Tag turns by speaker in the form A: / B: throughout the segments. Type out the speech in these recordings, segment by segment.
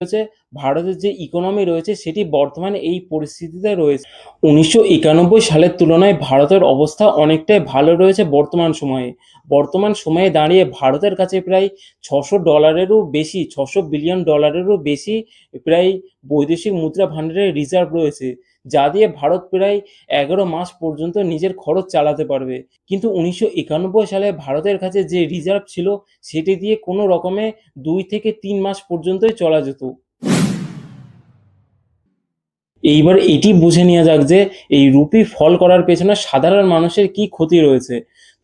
A: হচ্ছে ভারতের যে ইকোনমি রয়েছে সেটি বর্তমানে এই পরিস্থিতিতে রয়েছে। ১৯৯১ সালের তুলনায় ভারতের অবস্থা অনেকটাই ভালো রয়েছে বর্তমান সময়ে। বর্তমান সময়ে দাঁড়িয়ে ভারতের কাছে প্রায় $৬০০ বেশি, $৬০০ বিলিয়ন বেশি প্রায় বৈদেশিক মুদ্রা ভান্ডারের রিজার্ভ রয়েছে। যা দিয়ে ভারত প্রায় ১১ মাস পর্যন্ত নিজের খরচ চালাতে পারবে। কিন্তু ১৯৯১ সালে ভারতের কাছে যে রিজার্ভ ছিল সেটি দিয়ে কোনো রকমে ২ থেকে ৩ মাস পর্যন্তই চলা যেত। এইবার এটি বুঝে নেওয়া যাক যে এই রুপি ফল করার পেছনে সাধারণ মানুষের কি ক্ষতি রয়েছে।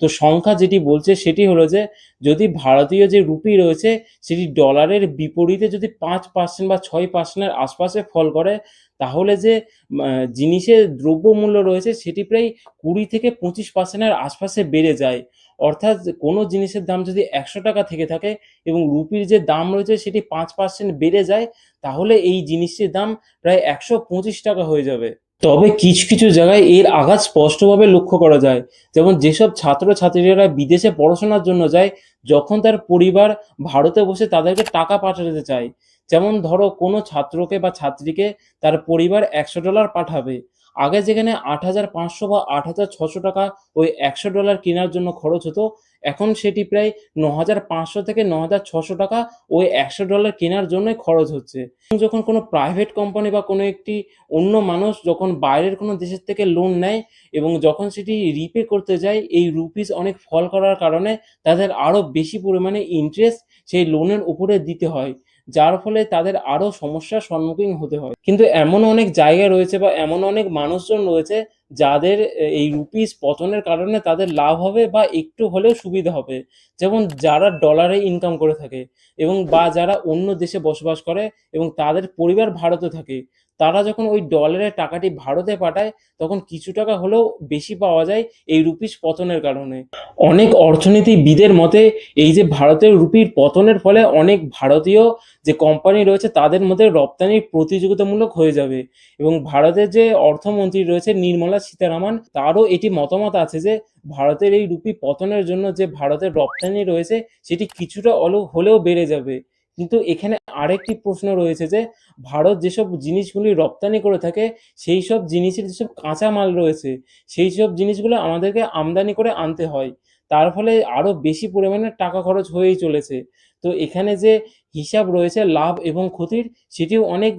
A: তো সংখ্যা যেটি বলছে সেটি হলো যে যদি ভারতীয় যে রুপি রয়েছে সেটি ডলারের বিপরীতে যদি ৫% বা ৬% এর আশপাশে ফল করে, তাহলে যে জিনিসের দ্রব্যমূল্য রয়েছে সেটি প্রায় ২০ থেকে ২৫% এর আশপাশে বেড়ে যায়। অর্থাৎ কোনো জিনিসের দাম যদি ৳১০০ থেকে থাকে এবং রুপির যে দাম রয়েছে সেটি ৫% বেড়ে যায়, তাহলে এই জিনিসটির দাম প্রায় ৳১২৫ হয়ে যাবে। তবে কিছু, কিছু জায়গায় এর আঘাত স্পষ্টভাবে লক্ষ্য করা যায়। যেমন যেসব ছাত্র-ছাত্রীরা বিদেশে পড়াশোনার জন্য যায়, যখন তার পরিবার ভারতে বসে তাদেরকে টাকা পাঠাতে চায়। যেমন ধরো কোনো ছাত্রকে বা ছাত্রীকে তার পরিবার $১০০ পাঠাবে। আগে যেখানে ৳৮৫০০ বা ৳৮৬০০ ওই $১০০ কেনার জন্য খরচ হতো, এখন সেটি প্রায় ৳৯৫০০ থেকে ৳৯৬০০ ওই $১০০ কেনার জন্যই খরচ হচ্ছে। যখন কোনো প্রাইভেট কোম্পানি বা কোনো একটি অন্য মানুষ যখন বাইরের কোনো দেশের থেকে লোন নেয় এবং যখন সেটি রিপে করতে যায়, এই রুপিস অনেক ফল করার কারণে তাদের আরো বেশি পরিমাণে ইন্টারেস্ট সেই লোনের উপরে দিতে হয়। যার ফলে তাদের আরো সমস্যার সম্মুখীন হতে হয়। কিন্তু এমন অনেক জায়গা রয়েছে বা এমন অনেক মানুষজন রয়েছে যাদের এই রুপিস পতনের কারণে তাদের লাভ হবে বা একটু হলেও সুবিধা হবে। যেমন যারা ডলারে ইনকাম করে থাকে এবং বা যারা অন্য দেশে বসবাস করে এবং তাদের পরিবার ভারতে থাকে। তারা যখন ওই ডলারের টাকাটি ভারতে পাঠায়, তখন কিছু টাকা হলেও বেশি পাওয়া যায় এই রুপিস পতনের কারণে। অনেক অর্থনীতিবিদের মতে এই যে ভারতের রুপির পতনের ফলে অনেক ভারতীয় যে কোম্পানি রয়েছে তাদের মধ্যে রপ্তানি প্রতিযোগিতামূলক হয়ে যাবে এবং ভারতের যে অর্থমন্ত্রী রয়েছে নির্মলা সীতারামন তারও এটি মতামত আছে যে ভারতের এই রুপি পতনের জন্য যে ভারতের রপ্তানি রয়েছে সেটি কিছুটা হলেও বেড়ে যাবে। কিন্তু এখানে আরেকটি প্রশ্ন রয়েছে যে ভারত যেসব জিনিসগুলি রপ্তানি করে থাকে সেইসব জিনিসের যেসব কাঁচামাল রয়েছে সেইসব জিনিসগুলো আমাদেরকে আমদানি করে আনতে হয়। তার ফলে আরো বেশি পরিমাণে টাকা খরচ হয়েই চলেছে। তো এখানে যে হিসাব রয়েছে লাভ এবং ক্ষতির সেটিও অনেক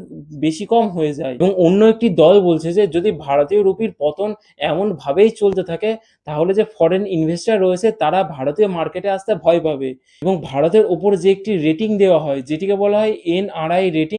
A: বেশি কম হয়ে যায় এবং অন্য একটি দল বলছে যে যদি ভারতীয় রুপির পতন এমনভাবেই চলতে থাকে, তাহলে যে ফরেন ইনভেস্টর রয়েছে তারা ভারতীয় মার্কেটে আসতে ভয় পাবে এবং ভারতের উপর যে একটি রেটিং দেওয়া হয় যেটিকে বলা হয় এনআরআই রেটিং